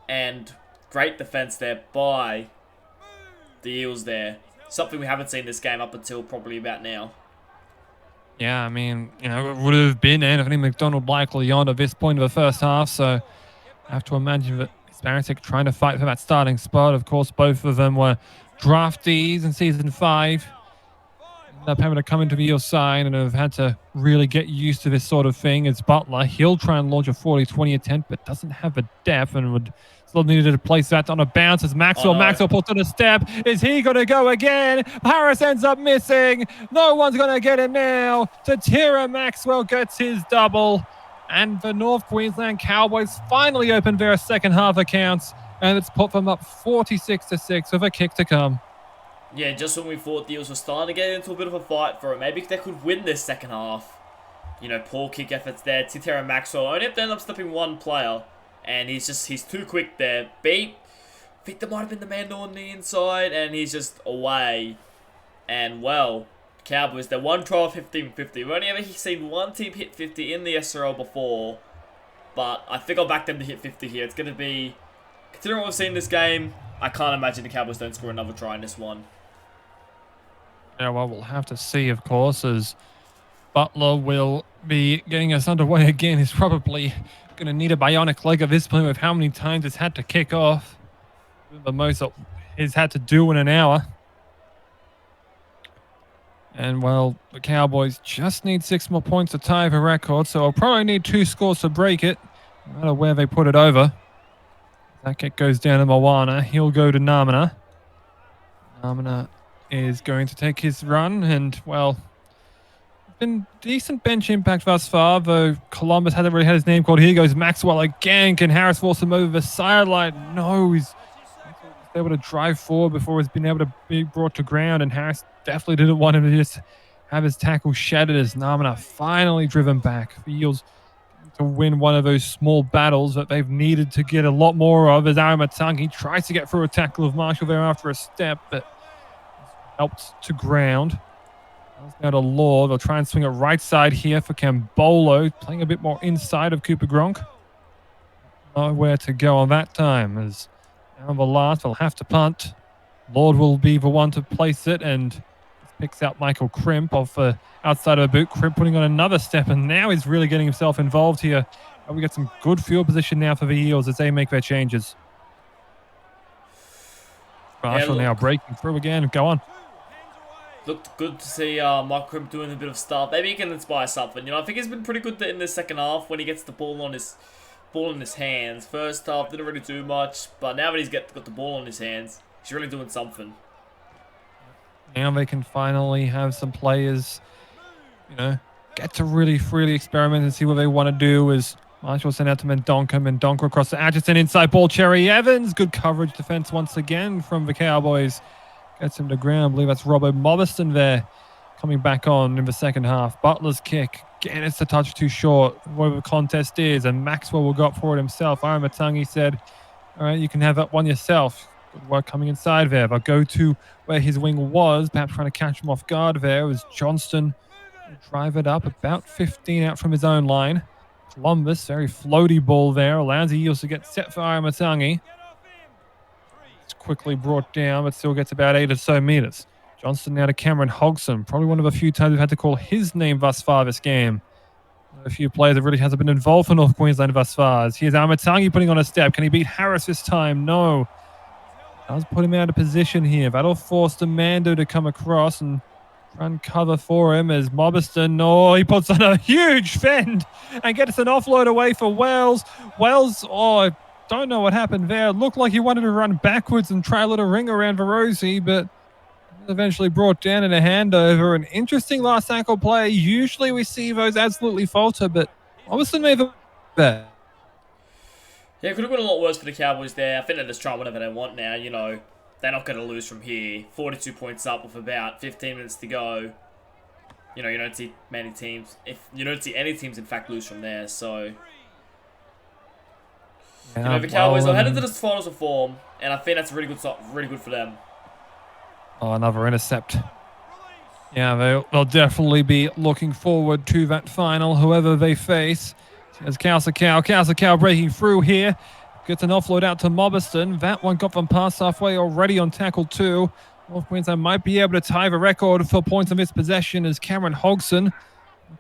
And great defense there by the Eels there. Something we haven't seen this game up until probably about now. Yeah, I mean, you know, it would have been Anthony McDonald likely on at this point of the first half, so I have to imagine that Barisic trying to fight for that starting spot. Of course, both of them were draftees in Season 5. Ended up having to come into the Eels side and have had to really get used to this sort of thing. As Butler, he'll try and launch a 40-20 attempt, but doesn't have the depth and would still needed to place that on a bounce as Maxwell. Maxwell puts on a step. Is he going to go again? Harris ends up missing. No one's going to get him now. Tatira Maxwell gets his double. And the North Queensland Cowboys finally opened their second half accounts, and it's put them up 46-6 with a kick to come. Yeah, just when we thought the Eels were starting to get into a bit of a fight for it, maybe they could win this second half. You know, poor kick efforts there. Tatira Maxwell only have to end up stopping one player. And he's too quick there. Beat. I think there might have been the man on the inside. And he's just away. And, well, Cowboys, they're one try of 15-50. We've only ever seen one team hit 50 in the SRL before. But I think I'll back them to hit 50 here. It's going to be, considering what we've seen in this game, I can't imagine the Cowboys don't score another try in this one. Yeah, well, we'll have to see, of course, as Butler will be getting us underway again. He's probably going to need a bionic leg at this point with how many times it's had to kick off. The most he's had to do in an hour. And, well, the Cowboys just need 6 more points to tie the record, so I'll probably need 2 scores to break it, no matter where they put it over. That kick goes down to Moana. He'll go to Namina. Namina is going to take his run, and, well, been decent bench impact thus far, though Columbus hasn't really had his name called. Here goes Maxwell again. Can Harris force him over the sideline? No, he's able to drive forward before he's been able to be brought to ground, and Harris definitely didn't want him to just have his tackle shattered as Namina finally driven back. The Eels to win one of those small battles that they've needed to get a lot more of as Aramatangi tries to get through a tackle of Marshall there after a step, but helped to ground. Now to Law. They'll try and swing it right side here for Cambolo, playing a bit more inside of Cooper Gronk. Nowhere to go on that time, as down the last, they'll have to punt. Lord will be the one to place it, and picks out Michael Crimp off outside of a boot. Crimp putting on another step, and now he's really getting himself involved here. And we get some good field position now for the Eels as they make their changes. Marshall now breaking through again. Go on. Looked good to see Michael Crimp doing a bit of stuff. Maybe he can inspire something. You know, I think he's been pretty good in the second half when he gets the ball in his hands. First half didn't really do much, but now that he's got the ball in his hands, he's really doing something. Now they can finally have some players, get to really freely experiment and see what they want to do. As Marshall sent out to Mendonca across to Atchison, inside ball, Cherry Evans. Good coverage defense once again from the Cowboys. Gets him to ground. I believe that's Robbo Mobiston there coming back on in the second half. Butler's kick. Again, it's a touch too short. Whatever the contest is, and Maxwell will go up for it himself. Aramatangi said, all right, you can have that one yourself. Good work coming inside there. They'll go to where his wing was, perhaps trying to catch him off guard there. It was Johnston who drive it up about 15 out from his own line. Columbus, very floaty ball there. Allows the Eels to get set for Aramatangi. It's quickly brought down, but still gets about 8 or so meters. Johnston now to Cameron Hogson. Probably one of the few times we've had to call his name thus far this game. A few players that really hasn't been involved for North Queensland thus far. Here's Aramatangi putting on a step. Can he beat Harris this time? No. Does put him out of position here. That'll force Demando to come across and try and cover for him as Mobiston. Oh, he puts on a huge fend and gets an offload away for Wells. Wells, I don't know what happened there. It looked like he wanted to run backwards and try a little ring around Verosi, but eventually brought down in a handover. An interesting last tackle play. Usually we see those absolutely falter, but Mobiston may have there. Yeah, it could have been a lot worse for the Cowboys there. I think they're just trying whatever they want now. They're not going to lose from here. 42 points up with about 15 minutes to go. You don't see many teams. You don't see any teams, in fact, lose from there. So, the Cowboys are headed to the finals of form, and I think that's really good for them. Oh, another intercept. Yeah, they'll definitely be looking forward to that final, whoever they face. There's Cow breaking through here. Gets an offload out to Mobiston. That one got them past halfway already on tackle 2. North Queensland might be able to tie the record for points of its possession as Cameron Hogson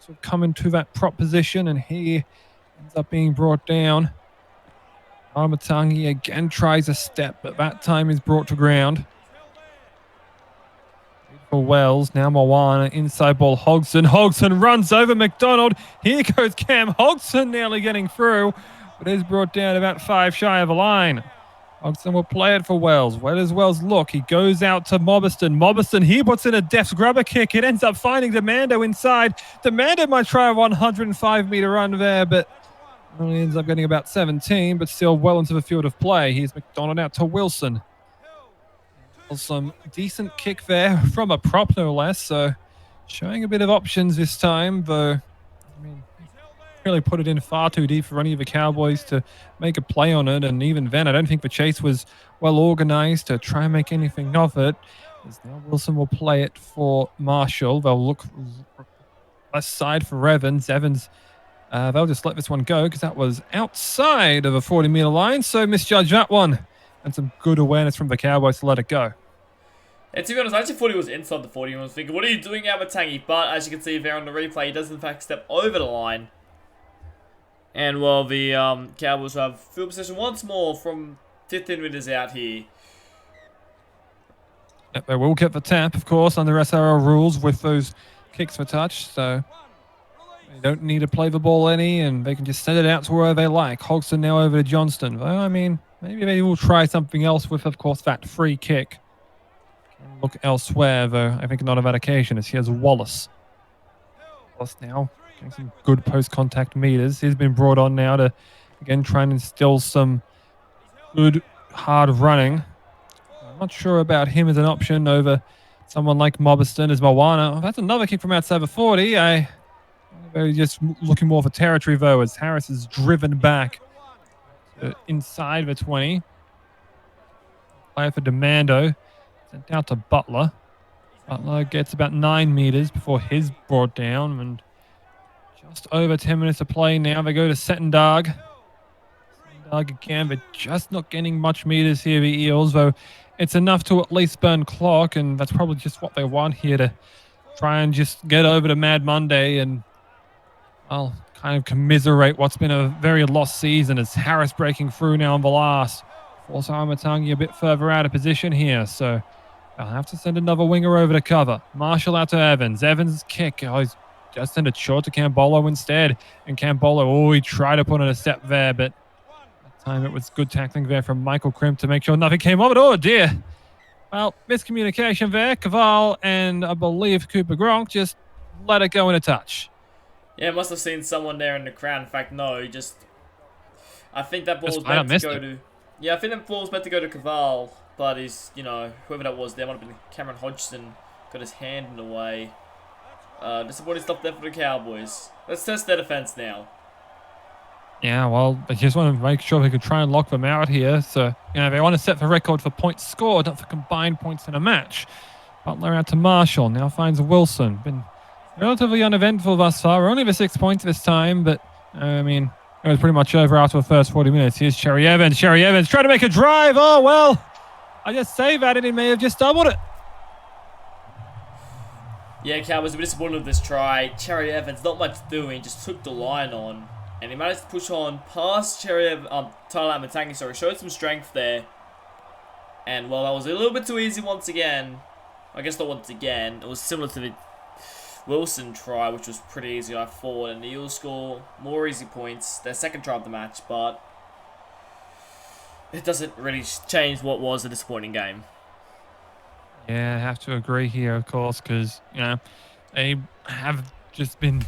will come into that prop position, and he ends up being brought down. Aramatangi again tries a step, but that time is brought to ground. For Wells, now Moana, inside ball Hogson. Hogson runs over McDonald. Here goes Cam Hogson, nearly getting through, but is brought down about 5 shy of a line. Hogson will play it for Wells. Where does Wells look? He goes out to Mobiston. Mobiston, he puts in a deft grubber kick. It ends up finding Demando inside. Demando might try a 105-meter run there, but only ends up getting about 17, but still well into the field of play. Here's McDonald out to Wilson. Some decent kick there from a prop, no less. So showing a bit of options this time, though. Really put it in far too deep for any of the Cowboys to make a play on it. And even then, I don't think the chase was well organized to try and make anything of it. As now Wilson will play it for Marshall. They'll look left side for Evans. They'll just let this one go because that was outside of a 40-meter line. So misjudge that one. And some good awareness from the Cowboys to let it go. And to be honest, I actually thought he was inside the 40. I was thinking, what are you doing, Aramatangi? But as you can see there on the replay, he does in fact step over the line. And well, the Cowboys have field possession once more from 15 meters out here. Yep, they will get the tap, of course, under SRL rules with those kicks for touch. So they don't need to play the ball any, and they can just send it out to wherever they like. Hogson now over to Johnston. Well, maybe they will try something else with, of course, that free kick. Look elsewhere, though. I think not on that occasion, as here's Wallace. Wallace now getting some good post-contact meters. He's been brought on now to, again, try and instill some good, hard running. I'm not sure about him as an option over someone like Mobiston as Moana. Oh, that's another kick from outside the 40. They're just looking more for territory, though, as Harris is driven back inside the 20. Play for Demando. Sent out to Butler. Butler gets about 9 meters before he's brought down, and just over 10 minutes to play now. They go to Settendag. Settendag again, but just not getting much meters here, the Eels, though it's enough to at least burn clock, and that's probably just what they want here to try and just get over to Mad Monday and, well, kind of commiserate what's been a very lost season as Harris breaking through now on the last. Also, Amatangi a bit further out of position here, so I'll have to send another winger over to cover. Marshall out to Evans. Evans' kick. Oh, he's just sent it short to Cambolo instead. And Cambolo, he tried to put on a step there, but that time it was good tackling there from Michael Crimp to make sure nothing came of it. Oh, dear. Well, miscommunication there. Caval and I believe Cooper Gronk just let it go in a touch. Yeah, must have seen someone there in the crowd. In fact, no, I think that ball was meant to go to... Yeah, I think that ball was meant to go to Caval, but whoever that was there, might have been Cameron Hodgson, got his hand in the way. Disappointing stuff there for the Cowboys. Let's test their defense now. Yeah, well, they just want to make sure they could try and lock them out here. So, they want to set the record for points scored, not for combined points in a match. Butler out to Marshall, now finds Wilson. Been relatively uneventful thus far. We're only for 6 points this time, but, it was pretty much over after the first 40 minutes. Here's Cherry Evans. Cherry Evans trying to make a drive. Oh, well, I just saved that and he may have just doubled it. Yeah, Cowboys were disappointed with this try. Cherry Evans, not much doing, just took the line on. And he managed to push on past Tyler Amatangi, so he showed some strength there. And, well, that was a little bit too easy once again. I guess not once again. It was similar to the Wilson try, which was pretty easy, I thought. And the Eels score more easy points. Their second try of the match, but it doesn't really change what was a disappointing game. Yeah, I have to agree here, of course, because, they have just been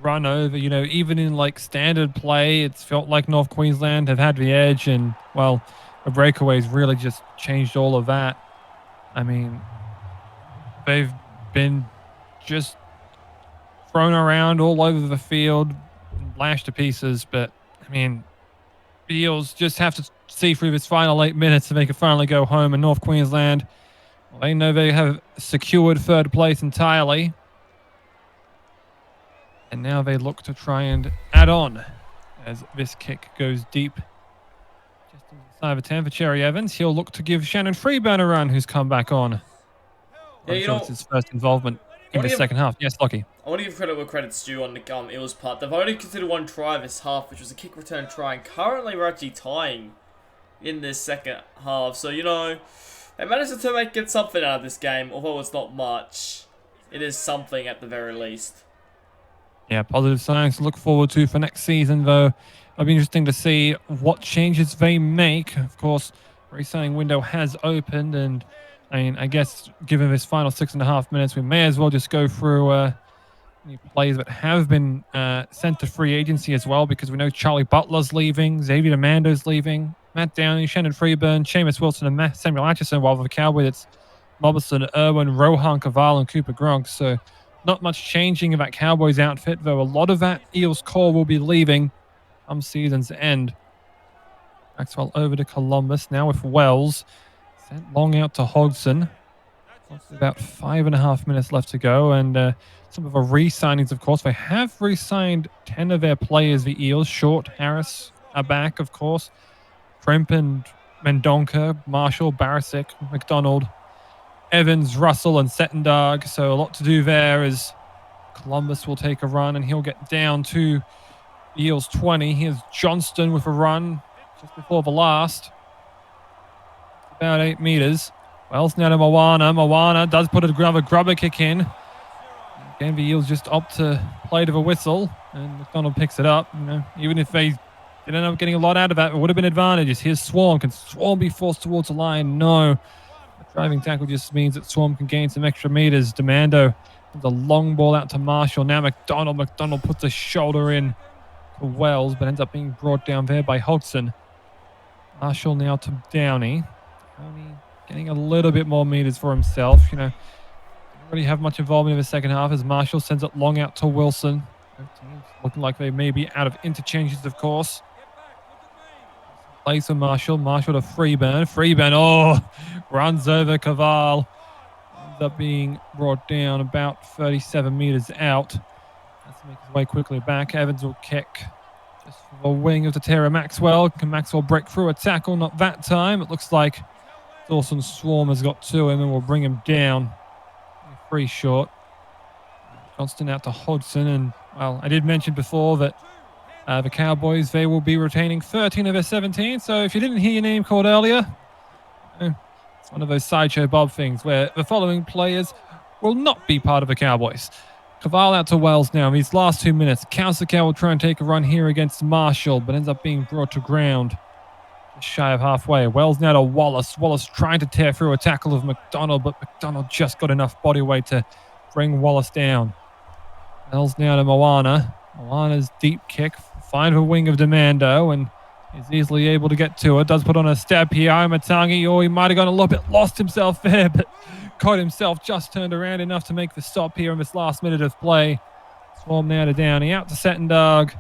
run over. Even in, standard play, it's felt like North Queensland have had the edge, and, well, the breakaways really just changed all of that. They've been just thrown around all over the field, lashed to pieces, but, the Eels just have to see through this final 8 minutes so they can finally go home, and North Queensland, well, they know they have secured third place entirely. And now they look to try and add on as this kick goes deep. Just inside the 10 for Cherry Evans. He'll look to give Shannon Freeburn a run, who's come back on. Yeah, it's his first involvement in the second half. Yes, Lockie. I want to give credit where credit's due on the Eels part. They've only considered one try this half, which was a kick return try. And currently we're actually tying in this second half. So, they managed to get something out of this game. Although it's not much, it is something at the very least. Yeah, positive signs to look forward to for next season, though. It'll be interesting to see what changes they make. Of course, re-signing window has opened, and I guess given this final 6.5 minutes, we may as well just go through any players that have been sent to free agency as well, because we know Charlie Butler's leaving, Xavier Demando's leaving, Matt Downey, Shannon Freeburn, Seamus Wilson, and Samuel Atchison, while for the Cowboys it's Mobison, Irwin, Rohan Caval, and Cooper Gronk. So not much changing of that Cowboys outfit, though a lot of that Eels core will be leaving come season's end. Maxwell over to Columbus now with Wells. Sent long out to Hodgson. About 5.5 minutes left to go, and some of the re-signings, of course. They have re-signed 10 of their players, the Eels. Short, Harris are back, of course. Crimp and Mendonca, Marshall, Barisic, McDonald, Evans, Russell, and Settendag. So a lot to do there as Columbus will take a run, and he'll get down to Eels 20. Here's Johnston with a run just before the last. About 8 meters. Wells now to Moana. Moana does put another grubber kick in. Again, the Eels just opt to play to the whistle, and McDonald picks it up. Even if they didn't end up getting a lot out of that, it would have been advantages. Here's Swarm. Can Swarm be forced towards the line? No. Driving tackle just means that Swarm can gain some extra meters. Demando with a long ball out to Marshall. Now McDonald. McDonald puts a shoulder in to Wells, but ends up being brought down there by Hodgson. Marshall now to Downey. Downey getting a little bit more meters for himself. Didn't really have much involvement in the second half as Marshall sends it long out to Wilson. Both teams looking like they may be out of interchanges, of course. Plays for Marshall. Marshall to Freeburn. Freeburn, runs over Caval. Ends up being brought down about 37 meters out. Has to make his way quickly back. Evans will kick just for the wing of Tatera Maxwell. Can Maxwell break through a tackle? Not that time. It looks like Dawson Swarm has got to him and will bring him down. Free short. Johnston out to Hodgson. And, well, I did mention before that the Cowboys, they will be retaining 13 of their 17. So if you didn't hear your name called earlier, it's one of those Sideshow Bob things where the following players will not be part of the Cowboys. Caval out to Wells now in these last 2 minutes. Kausical will try and take a run here against Marshall, but ends up being brought to ground. Just shy of halfway. Wells now to Wallace. Wallace trying to tear through a tackle of McDonald, but McDonald just got enough body weight to bring Wallace down. Wells now to Moana. Moana's deep kick. Find the wing of Demando, and he's easily able to get to it. Does put on a step here. Matangi, he might have gone a little bit lost himself there, but caught himself, just turned around enough to make the stop here in this last minute of play. Swarm now to Downey. Out to Settendog.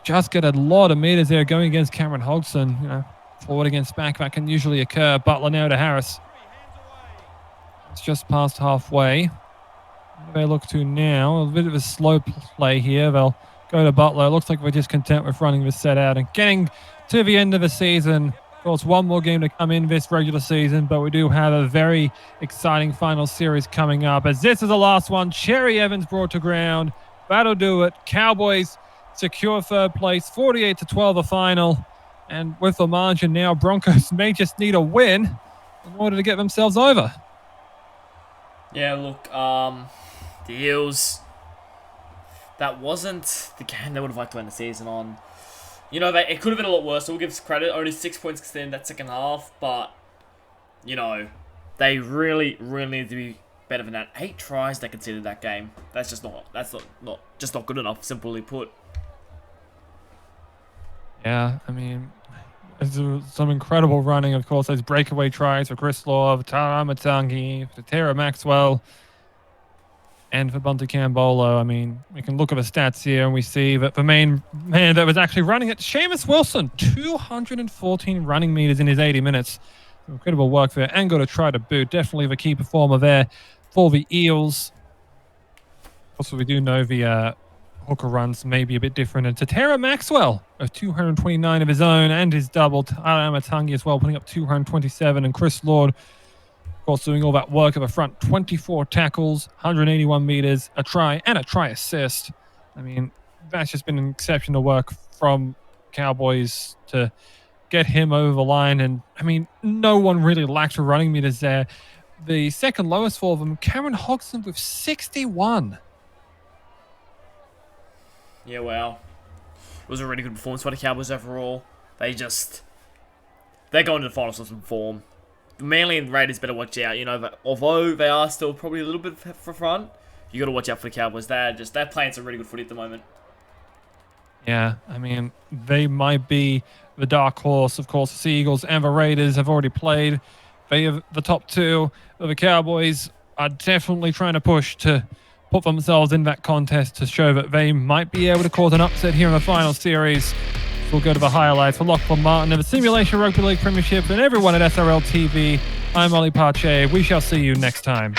Just get a lot of meters there going against Cameron Hodgson. Forward against back, that can usually occur. Butler now to Harris. It's just past halfway. What do they look to now? A bit of a slow play here. They'll go to Butler. Looks like we're just content with running this set out and getting to the end of the season. Of course, one more game to come in this regular season, but we do have a very exciting final series coming up. As this is the last one, Cherry Evans brought to ground. That'll do it. Cowboys secure third place, 48-12 the final. And with the margin now, Broncos may just need a win in order to get themselves over. Yeah, look, the Eels, that wasn't the game they would have liked to end the season on. It could have been a lot worse, so we'll give us credit. Only 6 points in that second half, but, they really, really need to be better than that. 8 tries they conceded that game. That's not good enough, simply put. Yeah, I mean, there's some incredible running, of course. Those breakaway tries for Chris Law, for Tara Matangi, for Tara Maxwell, and for Bunty Cambolo. I mean, we can look at the stats here and we see that the main man that was actually running it, Seamus Wilson, 214 running meters in his 80 minutes. Incredible work there. And got a try to boot. Definitely the key performer there for the Eels. Also, we do know the hooker runs may be a bit different. And Tatera Maxwell of 229 of his own and his double. Tyler Amatangi as well, putting up 227. And Chris Lord, of course, doing all that work at the front. 24 tackles, 181 meters, a try, and a try assist. I mean, that's just been exceptional work from Cowboys to get him over the line. And, I mean, no one really lacked running meters there. The second lowest for them, Cameron Hodgson with 61. Yeah, well, it was a really good performance by the Cowboys overall. They're going to the finals with some form. Manly and Raiders better watch out. Although they are still probably a little bit for front, you got to watch out for the Cowboys. They're playing some really good footy at the moment. Yeah, I mean, they might be the dark horse. Of course, the Sea Eagles and the Raiders have already played. They have the top two. The Cowboys are definitely trying to push to put themselves in that contest to show that they might be able to cause an upset here in the final series. We'll go to the highlights for Lachlan Martin of the Simulation Rugby League Premiership and everyone at SRL TV. I'm Ollie Parche. We shall see you next time.